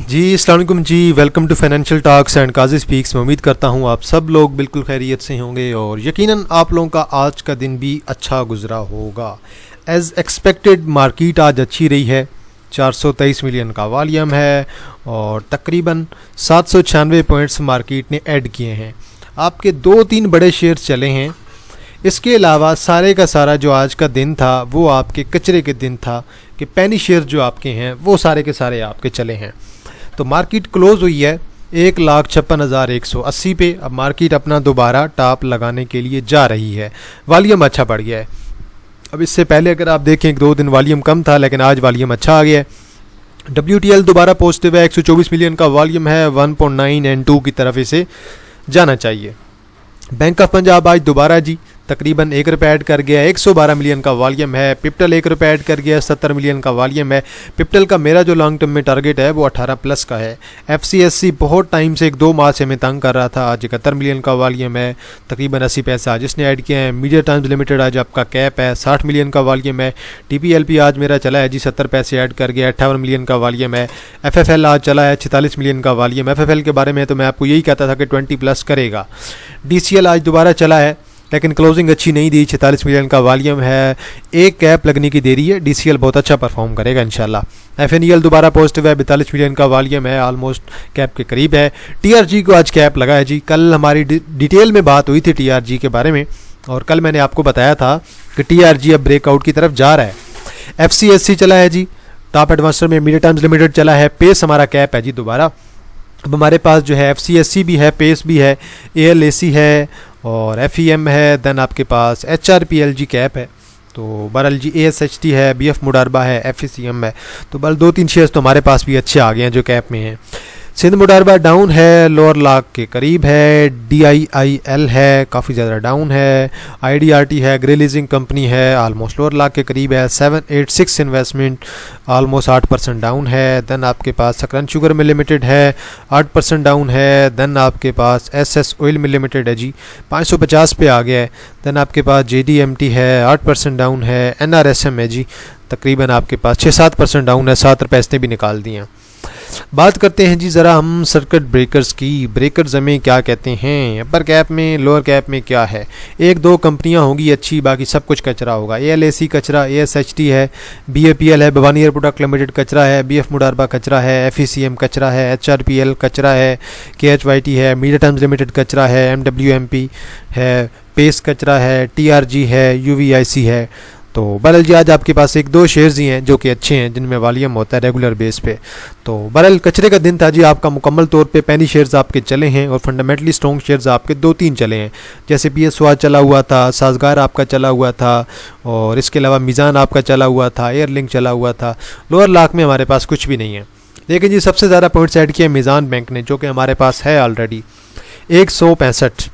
जी अस्सलाम वालेकुम जी। Welcome to financial talks and Qazi speaks. मैं उम्मीद करता हूँ आप सब लोग बिल्कुल खैरियत से होंगे और यकीनन आप लोगों का आज का दिन भी अच्छा गुजरा होगा। एज़ एक्सपेक्टेड मार्केट आज अच्छी रही है। 423 मिलियन का वॉल्यूम है और तकरीबन 796 पॉइंट्स मार्केट ने ऐड किए हैं। आपके 2-3 बड़े शेयर्स चले हैं। इसके अलावा सारे का सारा जो आज का दिन था वो आपके कचरे के दिन था कि पेनी शेयर जो आपके हैं वो सारे के सारे आपके चले हैं। तो मार्केट क्लोज हुई है 1,56,180 पे। अब मार्केट अपना दोबारा टॉप लगाने के लिए जा रही है। वॉल्यूम अच्छा बढ़ गया है। अब इससे पहले अगर आप देखें 1-2 दिन वॉल्यूम कम था, लेकिन आज वॉल्यूम अच्छा आ गया है। WTL दोबारा पॉजिटिव है, 124 मिलियन का वॉल्यूम है। 1.9 and 2 की तरफ इसे जाना चाहिए। बैंक ऑफ पंजाब आज दोबारा जी तकरीबन 1 रुपये ऐड कर गया। 112 मिलियन का वॉल्यूम है। पिप्टल 1 रुपये ऐड कर गया, 70 मिलियन का वॉल्यूम है। पिप्टल का मेरा जो लॉन्ग टर्म में टारगेट है वो 18+ का है। FCSC बहुत टाइम से 1-2 माह से हमें तंग कर रहा था। आज 71 मिलियन का वॉल्यूम है, तकरीबन 80 पैसा जिसने ऐड किया है। मीडिया टाइम्स लिमिटेड आज आपका कैप है, 60 मिलियन का वॉल्यूम है। TPLP आज मेरा चला है जी 70 पैसे ऐड कर गया, 58 मिलियन का वॉल्यूम है। FFL आज चला है 46 मिलियन का वॉल्यूम। FFL के बारे में तो मैं आपको यही कहता था कि 20+ करेगा। DCL आज दोबारा चला है लेकिन क्लोजिंग अच्छी नहीं दी, 46 मिलियन का वॉल्यूम है। एक कैप लगने की देरी है। DCL बहुत अच्छा परफॉर्म करेगा इंशाल्लाह। FNEL दोबारा पॉजिटिव है, 42 मिलियन का वॉल्यूम है, ऑलमोस्ट कैप के करीब है। TRG को आज कैप लगा है जी। कल हमारी डिटेल में बात हुई थी TRG के बारे में और कल मैंने आपको बताया था कि TRG अब ब्रेकआउट की तरफ जा रहा है। FCSC चला है जी टॉप एडवांसर में। मीडिया टाइम्स लिमिटेड चला है। पेस हमारा कैप है जी दोबारा। अब हमारे पास जो है FCSC भी है, पेस भी है, ALAC है और FEM है। देन आपके पास HRPLG कैप है। तो बरल जी ASHT है, BF मुडारबा है, FECM है। तो बल 2-3 शेयर्स तो हमारे पास भी अच्छे आ गए हैं जो कैप में हैं। सिंध मुडारबा डाउन है, लोअर लाख के करीब है। DIIL है, काफ़ी ज़्यादा डाउन है। IDRT है, ग्रे लीजिंग कंपनी है, ऑलमोस्ट लोअर लाख के करीब है। 786 इन्वेस्टमेंट ऑलमोस्ट 8% डाउन है। देन आपके पास सकरन शुगर मिल लिमिटेड है, 8% डाउन है। देन आपके पास SS ऑयल मिल लिमिटेड है जी 550 पे आ गया है। देन आपके पास JDMT है, 8% डाउन है। NRSM है जी तकरीबन आपके पास 6-7% डाउन है, 7 रुपये इसने भी निकाल दिए हैं। बात करते हैं जी ज़रा हम सर्किट ब्रेकर्स की। ब्रेकर्स हमें क्या कहते हैं, अपर कैप में लोअर कैप में क्या है। 1-2 कंपनियां होंगी अच्छी, बाकी सब कुछ कचरा होगा। ALAC कचरा, ASHT है, BAPL है, भवानी एयर प्रोडक्ट लिमिटेड कचरा है, BF मुडारबा कचरा है, FECM कचरा है, HRPL कचरा है, KHYT है, मीडिया टाइम्स लिमिटेड कचरा है, MWMP है, पेस कचरा है, TRG है, UVIC है। तो बरल जी आज आपके पास 1-2 शेयर्स ही हैं जो कि अच्छे हैं, जिनमें वॉल्यूम होता है रेगुलर बेस पे। तो बरल कचरे का दिन था जी आपका। मुकम्मल तौर पे पेनी शेयर्स आपके चले हैं और फंडामेंटली स्ट्रॉन्ग शेयर्स आपके 2-3 चले हैं। जैसे PSO आज चला हुआ था, साजगार आपका चला हुआ था और इसके अलावा मीज़ान आपका चला हुआ था, एयरलिंक चला हुआ था। लोअर लाख में हमारे पास कुछ भी नहीं है। लेकिन जी सबसे ज़्यादा पॉइंट्स ऐड किए मीज़ान बैंक ने, जो कि हमारे पास है ऑलरेडी 165।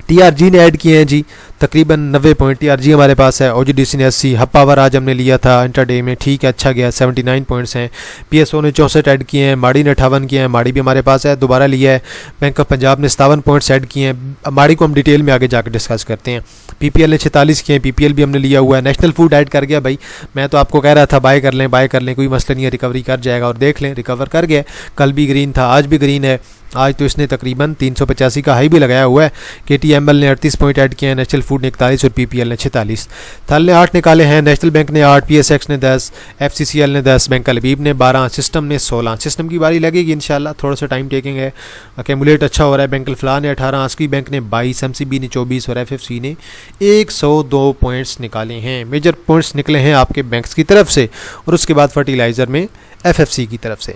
TRG ने ऐड किए हैं जी तकरीबन 90 पॉइंट। TRG हमारे पास है। OGDC ने 80। हब पावर आज हमने लिया था इंटरडे में, ठीक है अच्छा गया, 79 पॉइंट्स हैं। PSO ने 64 ऐड किए हैं। माड़ी ने 58 किए हैं, माड़ी भी हमारे पास है, दोबारा लिया है। बैंक ऑफ पंजाब ने 57 पॉइंट्स ऐड किए हैं। माड़ी को हम डिटेल में आगे जाकर डिस्कस करते हैं। PPL ने 46 किए हैं, PPL भी हमने लिया हुआ है। नेशनल फूड ऐड कर गया भाई। मैं तो आपको कह रहा था बाय कर लें, कोई मसला नहीं है, रिकवरी कर जाएगा और देख लें रिकवर कर गया। कल भी ग्रीन था, आज भी ग्रीन है। आज तो इसने तकरीबन 385 का हाई भी लगाया हुआ है। KTML ने 38 पॉइंट ऐड किए हैं, नेशनल फूड ने 41 और PPL ने 46। थल ने 8 निकाले हैं, नेशनल बैंक ने 8, PSX ने 10, FCCL ने 10, बैंक अलबीब ने 12, सिस्टम ने 16। सिस्टम की बारी लगेगी इंशाल्लाह, थोड़ा सा टाइम टेकिंग है। अकेमुलेट अच्छा हो रहा है। बैंक अल-फलाह ने 18, आस्की बैंक ने 22, MCB ने 24 और FFC ने 102 पॉइंट्स निकाले हैं। मेजर पॉइंट्स निकले हैं आपके बैंक्स की तरफ से और उसके बाद फर्टिलाइज़र में FFC की तरफ से।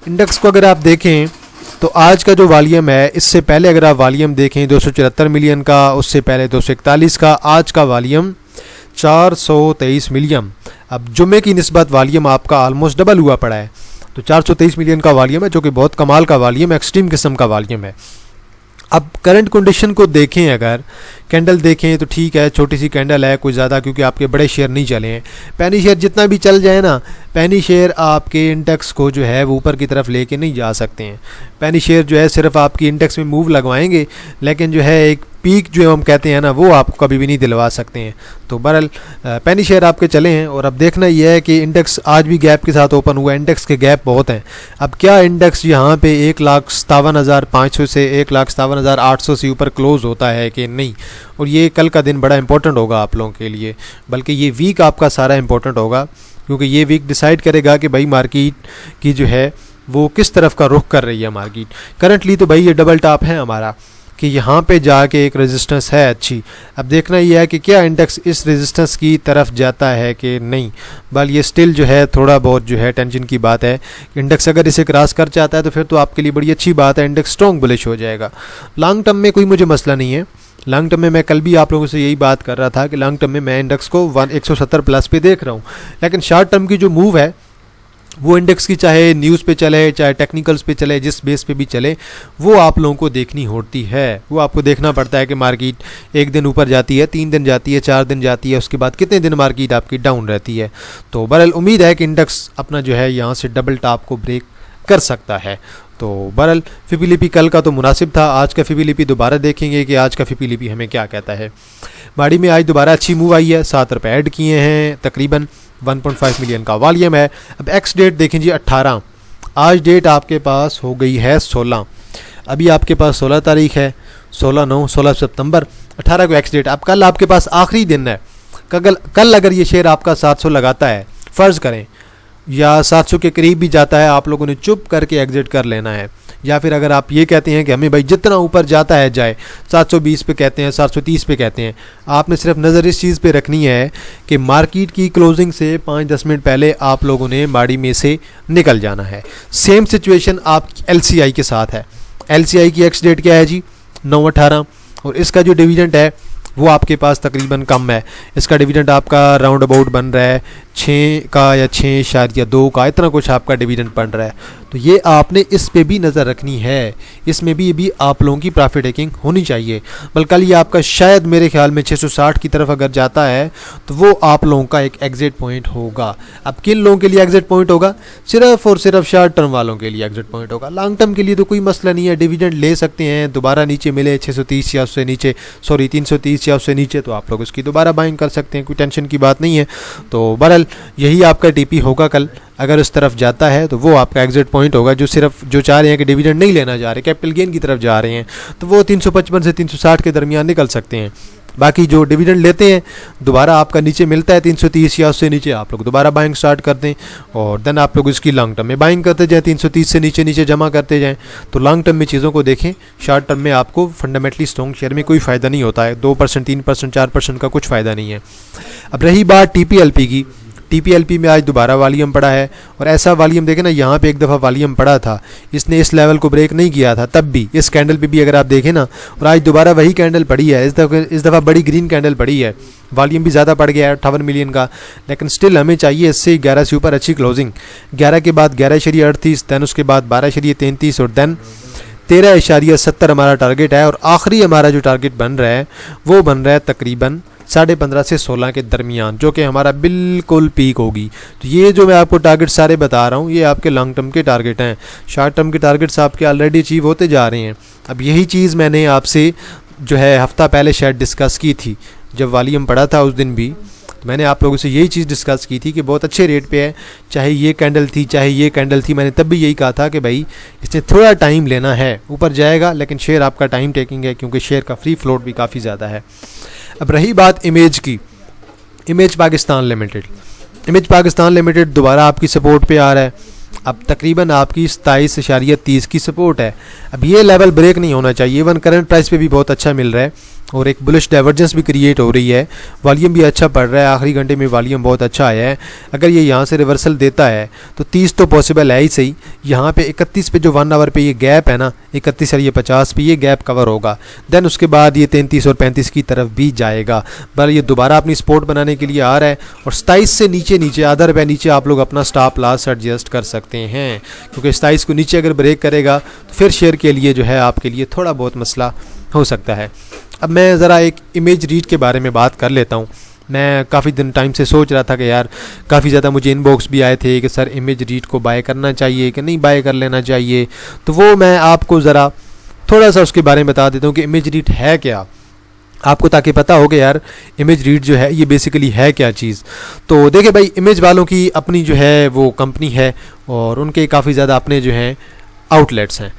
इंडेक्स को अगर आप देखें तो आज का जो वॉल्यूम है, इससे पहले अगर आप वॉल्यूम देखें 274 मिलियन का, उससे पहले 241 का, आज का वॉल्यूम 423 मिलियन। अब जुम्मे की निस्बत वॉल्यूम आपका ऑलमोस्ट डबल हुआ पड़ा है। तो 423 मिलियन का वॉल्यूम है, जो कि बहुत कमाल का वॉल्यूम, एक्सट्रीम किस्म का वॉल्यूम है। अब करंट कंडीशन को देखें अगर कैंडल देखें तो ठीक है, छोटी सी कैंडल है, कोई ज़्यादा क्योंकि आपके बड़े शेयर नहीं चले हैं। पेनी शेयर जितना भी चल जाए ना, पेनी शेयर आपके इंडेक्स को जो है वो ऊपर की तरफ लेके नहीं जा सकते हैं। पेनी शेयर जो है सिर्फ आपकी इंडेक्स में मूव लगवाएंगे, लेकिन जो है एक पीक जो हम कहते हैं ना, वो आपको कभी भी नहीं दिलवा सकते हैं। तो बहरहाल पेनी शेयर आपके चले हैं। और अब देखना यह है कि इंडेक्स आज भी गैप के साथ ओपन हुआ है, इंडेक्स के गैप बहुत हैं। अब क्या इंडेक्स यहाँ पे 1,57,500 से 1,57,800 से ऊपर क्लोज होता है कि नहीं, और ये कल का दिन बड़ा इंपॉर्टेंट होगा आप लोगों के लिए, बल्कि ये वीक आपका सारा इंपॉर्टेंट होगा, क्योंकि ये वीक डिसाइड करेगा कि भाई मार्केट की जो है वो किस तरफ का रुख कर रही है मार्केट। करंटली तो भाई ये डबल टॉप है हमारा कि यहाँ पे जाके एक रेजिस्टेंस है अच्छी। अब देखना ये है कि क्या इंडेक्स इस रेजिस्टेंस की तरफ जाता है कि नहीं। बल ये स्टिल जो है थोड़ा बहुत जो है टेंशन की बात है। इंडेक्स अगर इसे क्रॉस कर जाता है तो फिर तो आपके लिए बड़ी अच्छी बात है, इंडेक्स स्ट्रॉन्ग बुलिश हो जाएगा। लॉन्ग टर्म में कोई मुझे मसला नहीं है। लॉन्ग टर्म में मैं कल भी आप लोगों से यही बात कर रहा था कि लॉन्ग टर्म में मैं इंडेक्स को 170 प्लस पे देख रहा हूँ। लेकिन शॉर्ट टर्म की जो मूव है वो इंडेक्स की, चाहे न्यूज़ पे चले चाहे टेक्निकल्स पे चले, जिस बेस पे भी चले, वो आप लोगों को देखनी होती है। वो आपको देखना पड़ता है कि मार्केट एक दिन ऊपर जाती है, 3 दिन जाती है, 4 दिन जाती है, उसके बाद कितने दिन मार्केट आपकी डाउन रहती है। तो बहरहाल उम्मीद है कि इंडेक्स अपना जो है यहाँ से डबल टॉप को ब्रेक कर सकता है। तो बहरहाल फिबीलिपी कल का तो मुनासिब था, आज का फिबीलिपी दोबारा देखेंगे कि आज का फिबीलिपी हमें क्या कहता है। माड़ी में आज दोबारा अच्छी मूव आई है, 7 रुपये ऐड किए हैं, तकरीबन 1.5 मिलियन का वॉल्यूम है। अब एक्स डेट देखें जी 18, आज डेट आपके पास हो गई है 16, अभी आपके पास 16 तारीख है, 16 सितंबर, 18 को एक्स डेट। अब कल आपके पास आखिरी दिन है। कल अगर ये शेयर आपका 700 लगाता है, फ़र्ज़ करें, या 700 के करीब भी जाता है, आप लोगों ने चुप करके एग्जिट कर लेना है। या फिर अगर आप ये कहते हैं कि हमें भाई जितना ऊपर जाता है जाए, 720 पे कहते हैं, 730 पे कहते हैं, आपने सिर्फ नज़र इस चीज़ पे रखनी है कि मार्केट की क्लोजिंग से 5-10 मिनट पहले आप लोगों ने माड़ी में से निकल जाना है। सेम सिचुएशन आप LCI के साथ है। LCI की एक्स डेट क्या है जी 9/18, और इसका जो डिविडेंड है वो आपके पास तकरीबन कम है। इसका डिविडेंड आपका राउंड अबाउट बन रहा है 6 का या 6.2 का, इतना कुछ आपका डिविडेंड बन रहा है। तो ये आपने इस पे भी नज़र रखनी है, इसमें भी आप लोगों की प्रॉफिट टेकिंग होनी चाहिए। बल्कि ये आपका शायद मेरे ख्याल में 660 की तरफ अगर जाता है तो वो आप लोगों का एक एग्जिट पॉइंट होगा। अब किन लोगों के लिए एग्जिट पॉइंट होगा? सिर्फ और सिर्फ शॉर्ट टर्म वालों के लिए एग्जिट पॉइंट होगा। लॉन्ग टर्म के लिए तो कोई मसला नहीं है, डिविडेंड ले सकते हैं, दोबारा नीचे मिले 630 या उससे नीचे, 330 या उससे नीचे, तो आप लोग उसकी दोबारा बाइंग कर सकते हैं, कोई टेंशन की बात नहीं है। तो बहरहाल यही आपका टीपी होगा कल, अगर उस तरफ जाता है तो वो आपका एग्जिट पॉइंट होगा। जो चाह रहे हैं कि डिविडेंड नहीं लेना जा रहे, कैपिटल गेन की तरफ जा रहे हैं, तो वो 355 से 360 के दरमियान निकल सकते हैं। बाकी जो डिविडेंड लेते हैं दोबारा आपका नीचे मिलता है 330 या उससे नीचे, आप लोग दोबारा बाइंग स्टार्ट कर दें, और देन आप लोग इसकी लॉन्ग टर्म में बाइंग करते जाएँ, 330 से नीचे नीचे जमा करते जाएँ। तो लॉन्ग टर्म में चीज़ों को देखें, शॉर्ट टर्म में आपको फंडामेंटली स्ट्रॉन्ग शेयर में कोई फ़ायदा नहीं होता है। 2%, 3%, 4% का कुछ फ़ायदा नहीं है। अब रही बात TPLP की, TPLP में आज दोबारा वॉल्यूम पड़ा है, और ऐसा वॉल्यूम देखें ना, यहाँ पे एक दफ़ा वॉल्यूम पड़ा था, इसने इस लेवल को ब्रेक नहीं किया था तब भी, इस कैंडल पे भी अगर आप देखें ना, और आज दोबारा वही कैंडल पड़ी है, इस दफ़ा बड़ी ग्रीन कैंडल पड़ी है, वॉल्यूम भी ज़्यादा पड़ गया है 58 मिलियन का। लेकिन स्टिल हमें चाहिए इससे 11 से ऊपर अच्छी क्लोजिंग, 11 के बाद 11.38, दैन उसके बाद 12.33 और दैन 13.70 हमारा टारगेट है। और आखिरी हमारा जो टारगेट बन रहा है वो बन रहा है तकरीबन 15.5 से 16 के दरमियान, जो कि हमारा बिल्कुल पीक होगी। तो ये जो मैं आपको टारगेट सारे बता रहा हूँ, ये आपके लॉन्ग टर्म के टारगेट हैं। शॉर्ट टर्म के टारगेट्स आपके ऑलरेडी अचीव होते जा रहे हैं। अब यही चीज़ मैंने आपसे जो है हफ्ता पहले शायद डिस्कस की थी, जब वॉल्यूम पड़ा था उस दिन भी, तो मैंने आप लोगों से यही चीज़ डिस्कस की थी कि बहुत अच्छे रेट पे है, चाहे ये कैंडल थी चाहे ये कैंडल थी। मैंने तब भी यही कहा था कि भाई इसने थोड़ा टाइम लेना है, ऊपर जाएगा, लेकिन शेयर आपका टाइम टेकिंग है, क्योंकि शेयर का फ्री फ्लोट भी काफ़ी ज़्यादा है। अब रही बात इमेज की, इमेज पाकिस्तान लिमिटेड दोबारा आपकी सपोर्ट पे आ रहा है। अब तकरीबन आपकी 27.30 की सपोर्ट है। अब ये लेवल ब्रेक नहीं होना चाहिए। इवन करंट प्राइस पे भी बहुत अच्छा मिल रहा है, और एक बुलिश डाइवर्जेंस भी क्रिएट हो रही है, वॉल्यूम भी अच्छा पड़ रहा है, आखिरी घंटे में वॉल्यूम बहुत अच्छा आया है। अगर ये यहाँ से रिवर्सल देता है तो 30 तो पॉसिबल है ही सही। यहाँ पे 31 पे जो 1 आवर पे ये गैप है ना, 31 और ये 50 पे ये गैप कवर होगा, देन उसके बाद ये 33 और 35 की तरफ भी जाएगा। पर ये दोबारा अपनी सपोर्ट बनाने के लिए आ रहा है, और 27 से नीचे आधा रुपये नीचे आप लोग अपना स्टॉप लॉस एडजस्ट कर सकते हैं, क्योंकि 27 को नीचे अगर ब्रेक करेगा तो फिर शेयर के लिए जो है आपके लिए थोड़ा बहुत मसला हो सकता है। अब मैं ज़रा एक इमेज रीड के बारे में बात कर लेता हूँ। मैं काफ़ी दिन टाइम से सोच रहा था कि यार काफ़ी ज़्यादा मुझे इनबॉक्स भी आए थे कि सर इमेज रीड को बाय करना चाहिए कि नहीं बाय कर लेना चाहिए, तो वो मैं आपको ज़रा थोड़ा सा उसके बारे में बता देता हूँ कि इमेज रीड है क्या आपको, ताकि पता हो कि यार इमेज रीड जो है ये बेसिकली है क्या चीज़। तो देखिए भाई, इमेज वालों की अपनी जो है वो कंपनी है और उनके काफ़ी ज़्यादा अपने जो हैं आउटलेट्स हैं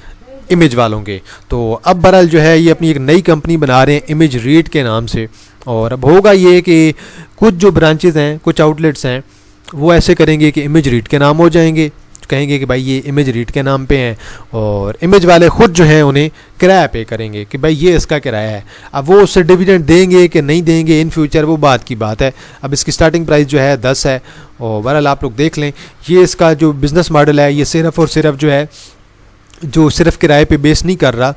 इमेज वालों के। तो अब बहरहाल जो है ये अपनी एक नई कंपनी बना रहे हैं इमेज रीड के नाम से। और अब होगा ये कि कुछ जो ब्रांचेस हैं, कुछ आउटलेट्स हैं, वो ऐसे करेंगे कि इमेज रीड के नाम हो जाएंगे, कहेंगे कि भाई ये इमेज रीड के नाम पे हैं, और इमेज वाले ख़ुद जो हैं उन्हें किराया पे करेंगे कि भाई ये इसका किराया है। अब वो उससे डिविडेंड देंगे कि नहीं देंगे इन फ्यूचर वो बात की बात है। अब इसकी स्टार्टिंग प्राइस जो है 10 है, और बहरहाल आप लोग देख लें ये इसका जो बिज़नेस मॉडल है ये सिर्फ़ और सिर्फ जो है जो सिर्फ किराए पे बेस नहीं कर रहा,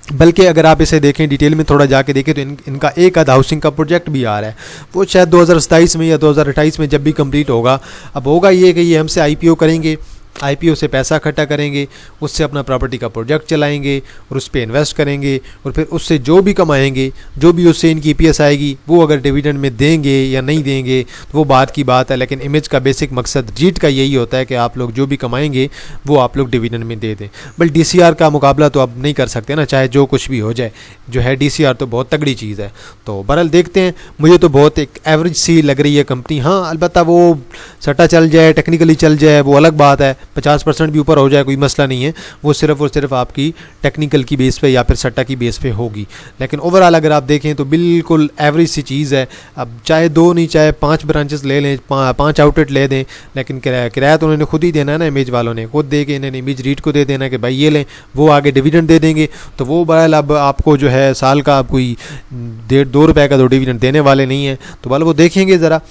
बल्कि अगर आप इसे देखें डिटेल में थोड़ा जाके देखें तो इनका एक आध हाउसिंग का प्रोजेक्ट भी आ रहा है, वो शायद 2027 में या 2028 में जब भी कंप्लीट होगा। अब होगा ये कि ये हमसे आईपीओ करेंगे, आईपीओ से पैसा इकट्ठा करेंगे, उससे अपना प्रॉपर्टी का प्रोजेक्ट चलाएंगे और उस पर इन्वेस्ट करेंगे, और फिर उससे जो भी कमाएंगे, जो भी उससे इनकी ईपीएस आएगी, वो अगर डिविडेंड में देंगे या नहीं देंगे तो वो बात की बात है। लेकिन इमेज का बेसिक मकसद रीट का यही होता है कि आप लोग जो भी कमाएंगे वो आप लोग डिविडेंड में दे दें। बट डीसीआर का मुकाबला तो अब नहीं कर सकते ना, चाहे जो कुछ भी हो जाए, जो है डीसीआर तो बहुत तगड़ी चीज़ है। तो बहरहाल देखते हैं, मुझे तो बहुत एक एवरेज सी लग रही है कंपनी। हाँ अलबत्ता वो सट्टा चल जाए, टेक्निकली चल जाए, वो अलग बात है, 50% भी ऊपर हो जाए कोई मसला नहीं है, वो सिर्फ और सिर्फ आपकी टेक्निकल की बेस पे या फिर सट्टा की बेस पे होगी। लेकिन ओवरऑल अगर आप देखें तो बिल्कुल एवरेज सी चीज़ है। अब चाहे 2 नहीं चाहे 5 ब्रांचेस ले लें, 5 आउटलेट ले दें, लेकिन किराया तो उन्होंने खुद ही देना है ना, इमेज वालों ने खुद दे के इन्हें इमेज रीड को दे देना कि भाई ये लें, वो आगे डिविडेंड दे देंगे। तो वो बहरहाल अब आपको जो है साल का आप कोई 1.5-2 रुपये का तो डिविडेंड देने वाले नहीं है। तो बहरहाल वो देखेंगे ज़रा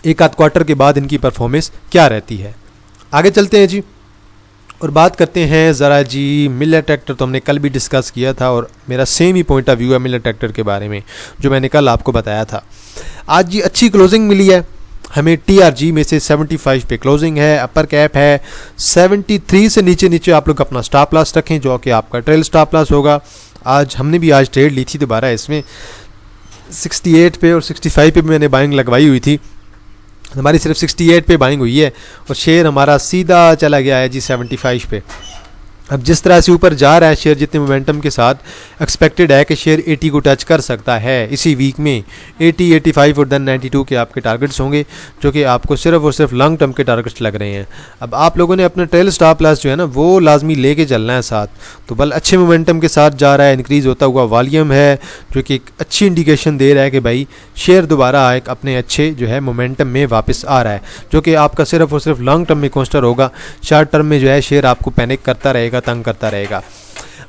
एक आध क्वार्टर के बाद इनकी परफॉर्मेंस क्या रहती है। आगे चलते हैं जी और बात करते हैं ज़रा जी मिलर ट्रैक्टर। तो हमने कल भी डिस्कस किया था और मेरा same he point of view है मिलर ट्रैक्टर के बारे में जो मैंने कल आपको बताया था। आज जी अच्छी क्लोजिंग मिली है हमें, टीआरजी में से 75 पे क्लोजिंग है, अपर कैप है 73 से नीचे आप लोग अपना स्टॉप लॉस रखें जो कि आपका ट्रेल स्टॉप लॉस होगा। आज हमने भी आज ट्रेड ली थी दोबारा इसमें 68 पे और 65 पे मैंने बाइंग लगवाई हुई थी, हमारी सिर्फ 68 पे बाइंग हुई है और शेयर हमारा सीधा चला गया है जी 75 पे। अब जिस तरह से ऊपर जा रहा है शेयर, जितने मोमेंटम के साथ एक्सपेक्टेड है कि शेयर 80 को टच कर सकता है इसी वीक में, 80, 85 और देन 92 के आपके टारगेट्स होंगे जो कि आपको सिर्फ और सिर्फ लॉन्ग टर्म के टारगेट्स लग रहे हैं। अब आप लोगों ने अपना ट्रेल स्टॉप लॉस जो है ना वो लाजमी लेके चलना है साथ। तो बल अच्छे मोमेंटम के साथ जा रहा है, इंक्रीज़ होता हुआ वॉल्यूम है जो कि एक अच्छी इंडिकेशन दे रहा है कि भाई शेयर दोबारा एक अपने अच्छे जो है मोमेंटम में वापस आ रहा है, जो कि आपका सिर्फ और सिर्फ लॉन्ग टर्म में कॉन्स्टर होगा। शॉर्ट टर्म में जो है शेयर आपको पैनिक करता रहेगा, तंग करता रहेगा।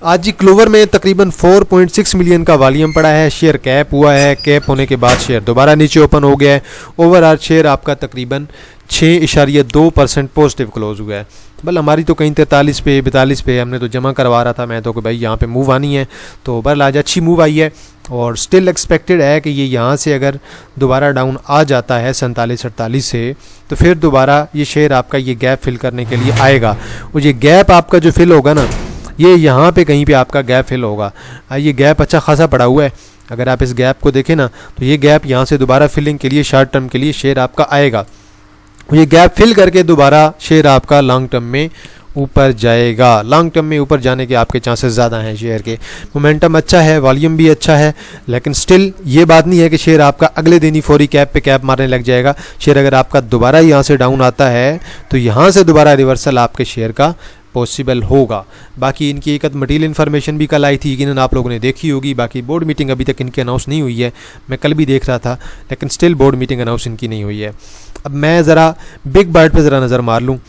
आज जी क्लोवर में तकरीबन 4.6 मिलियन का वॉल्यूम पड़ा है, शेयर कैप हुआ है, कैप होने के बाद शेयर दोबारा नीचे ओपन हो गया है। ओवरऑल शेयर आपका तकरीबन 6.2% पॉजिटिव क्लोज हुआ है। बल हमारी तो कहीं 43 पे 42 पे हमने तो जमा करवा रहा था मैं तो कि भाई यहाँ पे मूव आनी है, तो बल आज अच्छी मूव आई है और स्टिल एक्सपेक्टेड है कि ये यहाँ से अगर दोबारा डाउन आ जाता है 47-48 से तो फिर दोबारा ये शेयर आपका ये गैप फिल करने के लिए आएगा। और ये गैप आपका जो फिल होगा ना, ये यहाँ पे कहीं पे आपका गैप फिल होगा। ये गैप अच्छा खासा पड़ा हुआ है, अगर आप इस गैप को देखें ना तो ये गैप यहाँ से दोबारा फिलिंग के लिए शॉर्ट टर्म के लिए शेयर आपका आएगा। ये गैप फिल करके दोबारा शेयर आपका लॉन्ग टर्म में ऊपर जाएगा। लॉन्ग टर्म में ऊपर जाने के आपके चांसेस ज़्यादा हैं। शेयर के मोमेंटम अच्छा है, वॉल्यूम भी अच्छा है, लेकिन स्टिल ये बात नहीं है कि शेयर आपका अगले दिन ही फौरी कैप पे कैप मारने लग जाएगा। शेयर अगर आपका दोबारा यहाँ से डाउन आता है तो यहाँ से दोबारा रिवर्सल आपके शेयर का पॉसिबल होगा। बाकी इनकी एक मटीरियल इन्फॉर्मेशन भी कल आई थी, यकीनन आप लोगों ने देखी होगी। बाकी बोर्ड मीटिंग अभी तक इनकी अनाउंस नहीं हुई है, मैं कल भी देख रहा था, लेकिन स्टिल बोर्ड मीटिंग अनाउंस इनकी नहीं हुई है। अब मैं ज़रा बिग बर्ड पे ज़रा नज़र मार लूँ।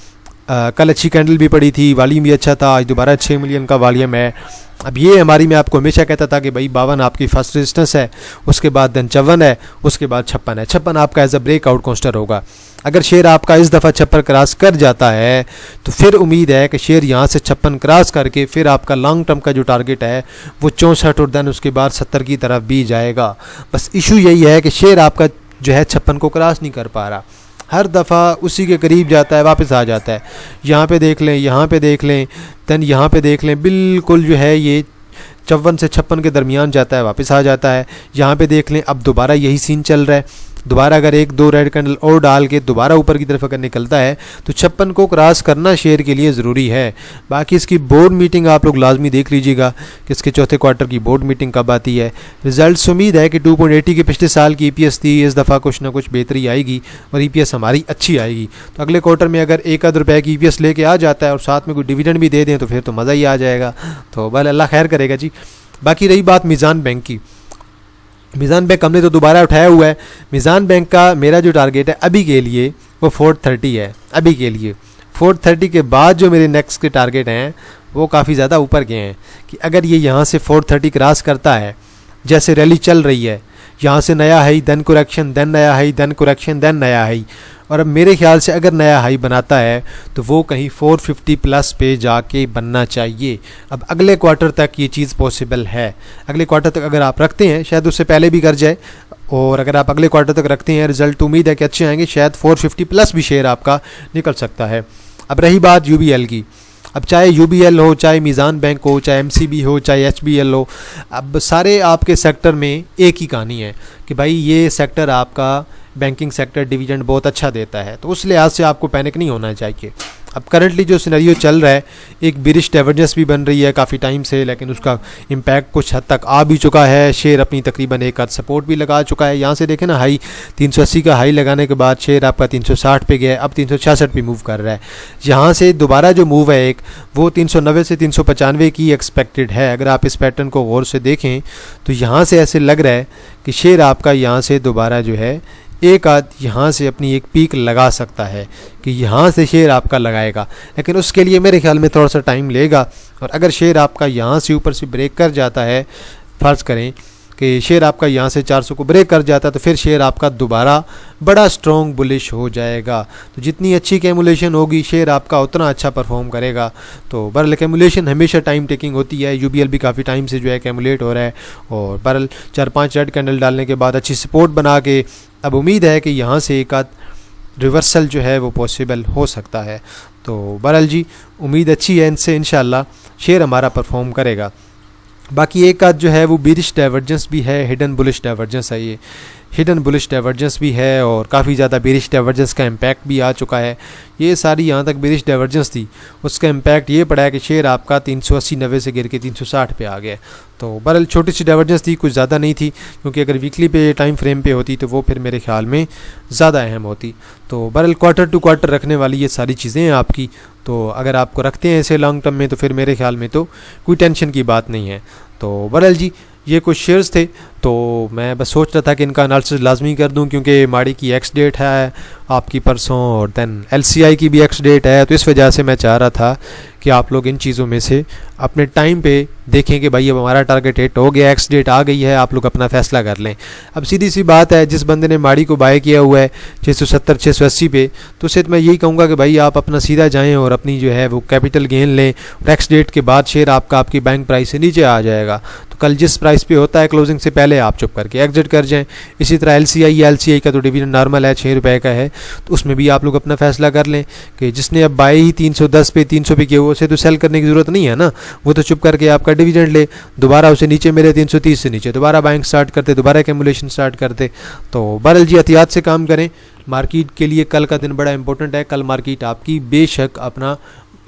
कल अच्छी कैंडल भी पड़ी थी, वॉल्यूम भी अच्छा था, आज दोबारा 6 मिलियन का वॉल्यूम है। अब ये हमारी, मैं आपको हमेशा कहता था कि भाई 52 आपकी फर्स्ट रेजिस्टेंस है, उसके बाद देन 54 है, उसके बाद 56 है। 56 आपका एज अ ब्रेकआउट काउंटर होगा। अगर शेयर आपका इस दफ़ा 56 क्रॉस कर जाता है तो फिर उम्मीद है कि शेयर यहाँ से 56 क्रॉस करके फिर आपका लॉन्ग टर्म का जो टारगेट है वो 64 और देन उसके बाद 70 की तरफ भी जाएगा। बस इशू यही है कि शेयर आपका जो है 56 को क्रॉस नहीं कर पा रहा, हर दफ़ा उसी के करीब जाता है, वापस आ जाता है। यहाँ पे देख लें, यहाँ पे देख लें, देन यहाँ पे देख लें, बिल्कुल जो है ये 54 से 56 के दरमियान जाता है, वापस आ जाता है। यहाँ पे देख लें अब दोबारा यही सीन चल रहा है। दोबारा अगर एक दो रेड कैंडल और डाल के दोबारा ऊपर की तरफ अगर निकलता है तो 56 को क्रॉस करना शेयर के लिए ज़रूरी है। बाकी इसकी बोर्ड मीटिंग आप लोग लाजमी देख लीजिएगा कि इसके चौथे क्वार्टर की बोर्ड मीटिंग कब आती है। रिजल्ट्स उम्मीद है कि 2.80 के पिछले साल की EPS थी, इस दफ़ा कुछ ना कुछ बेहतरी आएगी और EPS हमारी अच्छी आएगी। तो अगले क्वार्टर में अगर एक आध रुपये की EPS लेके आ जाता है और साथ में कोई डिविडेंड भी दे दें तो फिर तो मज़ा ही आ जाएगा। तो बल अल्लाह खैर करेगा जी। बाकी रही बात मीज़ान बैंक की, मीज़ान बैंक हमने तो दोबारा उठाया हुआ है। मीज़ान बैंक का मेरा जो टारगेट है अभी के लिए वो 430 है। अभी के लिए 430 के बाद जो मेरे नेक्स्ट के टारगेट हैं वो काफ़ी ज़्यादा ऊपर गए हैं कि अगर ये यहाँ से 430 क्रॉस करता है, जैसे रैली चल रही है, यहाँ से नया हाई देन करेक्शन देन नया हाई देन करेक्शन देन नया हाई, और अब मेरे ख्याल से अगर नया हाई बनाता है तो वो कहीं 450 प्लस पे जाके बनना चाहिए। अब अगले क्वार्टर तक ये चीज़ पॉसिबल है। अगले क्वार्टर तक अगर आप रखते हैं, शायद उससे पहले भी कर जाए, और अगर आप अगले क्वार्टर तक रखते हैं रिजल्ट उम्मीद है कि अच्छे आएंगे, शायद 450 प्लस भी शेयर आपका निकल सकता है। अब रही बात UBL की, अब चाहे UBL हो, चाहे मीज़ान बैंक हो, चाहे MCB हो, चाहे HBL हो, अब सारे आपके सेक्टर में एक ही कहानी है कि भाई ये सेक्टर आपका बैंकिंग सेक्टर डिविडेंड बहुत अच्छा देता है, तो उस लिहाज से आपको पैनिक नहीं होना चाहिए। अब करंटली जो सिनेरियो चल रहा है, एक बिरिश डाइवर्जेंस भी बन रही है काफ़ी टाइम से, लेकिन उसका इम्पैक्ट कुछ हद तक आ भी चुका है। शेयर अपनी तकरीबन एक आध सपोर्ट भी लगा चुका है। यहाँ से देखें ना, हाई 380 का हाई लगाने के बाद शेयर आपका 360 पे गया है, अब 366 पे मूव कर रहा है। यहाँ से दोबारा जो मूव है एक, वो 390 से 395 की एक्सपेक्टेड है। अगर आप इस पैटर्न को गौर से देखें तो यहाँ से ऐसे लग रहा है कि शेयर आपका यहाँ से दोबारा जो है एक आध यहाँ से अपनी एक पीक लगा सकता है कि यहाँ से शेयर आपका लगाएगा, लेकिन उसके लिए मेरे ख्याल में थोड़ा सा टाइम लेगा। और अगर शेयर आपका यहाँ से ऊपर से ब्रेक कर जाता है, फ़र्ज़ करें कि शेयर आपका यहाँ से 400 को ब्रेक कर जाता है, तो फिर शेयर आपका दोबारा बड़ा स्ट्रॉन्ग बुलिश हो जाएगा। तो जितनी अच्छी कैमुलेशन होगी शेयर आपका उतना अच्छा परफॉर्म करेगा। तो बहरहाल कैमुलेशन हमेशा टाइम टेकिंग होती है। UBL भी काफ़ी टाइम से जो है कैमुलेट हो रहा है, और बहरहाल 4-5 रेड कैंडल डालने के बाद अच्छी सपोर्ट बना के अब उम्मीद है कि यहाँ से एक आध रिवर्सल जो है वो पॉसिबल हो सकता है। तो बहरहाल जी उम्मीद अच्छी है, इनसे इंशाल्लाह शेयर हमारा परफॉर्म करेगा। बाकी एक आध जो है वो बिरिश डाइवर्जेंस भी है, हिडन बुलिश डाइवर्जेंस है, ये हिडन बुलिश डाइवर्जेंस भी है, और काफ़ी ज़्यादा बिरिश डाइवर्जेंस का इम्पैक्ट भी आ चुका है। ये सारी यहाँ तक बिरिश डाइवर्जेंस थी, उसका इम्पैक्ट ये पड़ा है कि शेयर आपका 380-90 से गिर के 360 पे आ गया। तो बहरहाल छोटी सी डाइवर्जेंस थी, कुछ ज़्यादा नहीं थी, क्योंकि अगर वीकली पे टाइम फ्रेम पे होती तो वो फिर मेरे ख्याल में ज़्यादा अहम होती। तो बहरहाल क्वार्टर टू क्वार्टर रखने वाली ये सारी चीज़ें हैं आपकी। तो अगर आपको रखते हैं ऐसे लॉन्ग टर्म में तो फिर मेरे ख्याल में तो कोई टेंशन की बात नहीं है। तो बहरहाल जी ये कुछ शेयर्स थे, तो मैं बस सोच रहा था कि इनका एनालिसिस लाजमी कर दूं, क्योंकि माड़ी की एक्स डेट है आपकी परसों, और दैन LCI की भी एक्स डेट है। तो इस वजह से मैं चाह रहा था कि आप लोग इन चीज़ों में से अपने टाइम पे देखें कि भाई अब हमारा टारगेट हिट हो गया, एक्स डेट आ गई है, आप लोग अपना फ़ैसला कर लें। अब सीधी सी बात है, जिस बंदे ने माड़ी को बाय किया हुआ है 670-680 पे, तो उससे मैं यही कहूँगा कि भाई आप अपना सीधा जाएँ और अपनी जो है वो कैपिटल गेन लें। और एक्स डेट के बाद शेयर आपका आपकी बैंक प्राइस से नीचे आ जाएगा, तो कल जिस प्राइस पे होता है क्लोजिंग से पहले आप चुप करके एग्जिट कर जाएं। इसी तरह LCI का तो डिविडेंड नॉर्मल है 6 रुपये का है, तो उसमें भी आप लोग अपना फैसला कर लें कि जिसने अब बाय ही 310 पे 300 पे किया, उसे तो सेल करने की ज़रूरत नहीं है ना, वो तो चुप करके आपका डिविडेंड ले, दोबारा उसे नीचे मिले 330 से नीचे दोबारा बाइंग स्टार्ट करते, दोबारा एक्यूमुलेशन स्टार्ट करते। तो बहरहाल जी एहतियात से काम करें। मार्केट के लिए कल का दिन बड़ा इंपॉर्टेंट है। कल मार्केट आपकी बेशक अपना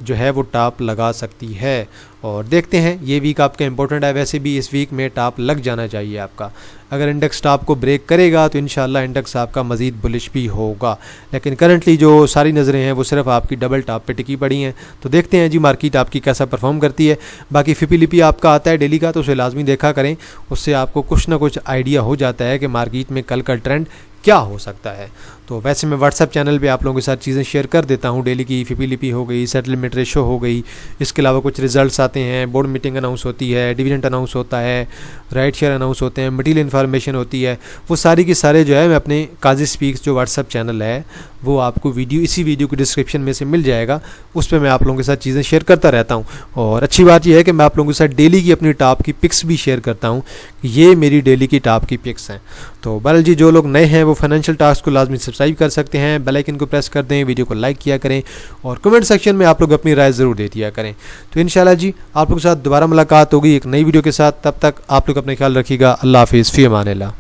जो है वो टॉप लगा सकती है, और देखते हैं ये वीक आपका इंपॉर्टेंट है। वैसे भी इस वीक में टॉप लग जाना चाहिए आपका। अगर इंडेक्स टॉप को ब्रेक करेगा तो इंशाल्लाह इंडेक्स आपका मज़ीद बुलिश भी होगा, लेकिन करंटली जो सारी नज़रें हैं वो सिर्फ आपकी डबल टॉप पे टिकी पड़ी हैं। तो देखते हैं जी मार्केट आपकी कैसा परफॉर्म करती है। बाकी फिपी आपका आता है डेली का, तो उसे लाजमी देखा करें, उससे आपको कुछ ना कुछ आइडिया हो जाता है कि मार्केट में कल का ट्रेंड क्या हो सकता है। तो वैसे मैं व्हाट्सएप चैनल पे आप लोगों के साथ चीज़ें शेयर कर देता हूँ डेली की। फिपी हो गई, सेटलमेंट रेशो हो गई, इसके अलावा कुछ रिजल्ट्स आते हैं, बोर्ड मीटिंग अनाउंस होती है, डिविडेंड अनाउंस होता है, राइट शेयर अनाउंस होते हैं, मटीरियल इन्फॉर्मेशन होती है, वो सारी की सारे जो है मैं अपने काजी स्पीक्स जो व्हाट्सएप चैनल है वो आपको वीडियो इसी वीडियो के डिस्क्रिप्शन में से मिल जाएगा। उस पर मैं आप लोगों के साथ चीज़ें शेयर करता रहता हूँ। और अच्छी बात यह है कि मैं आप लोगों के साथ डेली की अपनी टॉप की पिक्स भी शेयर करता हूँ। ये मेरी डेली की टॉप की पिक्स हैं। तो बहरहाल जी जो लोग नए हैं वो फाइनेंशियल टास्क को लाजमी सब्सक्राइब सब्सक्राइब कर सकते हैं, बेल आइकन को प्रेस कर दें, वीडियो को लाइक किया करें और कमेंट सेक्शन में आप लोग अपनी राय ज़रूर दे दिया करें। तो इंशाल्लाह जी आप लोगों के साथ दोबारा मुलाकात होगी एक नई वीडियो के साथ। तब तक आप लोग अपना ख्याल रखिएगा। अल्लाह हाफिज़, फ़ी अमान अल्लाह।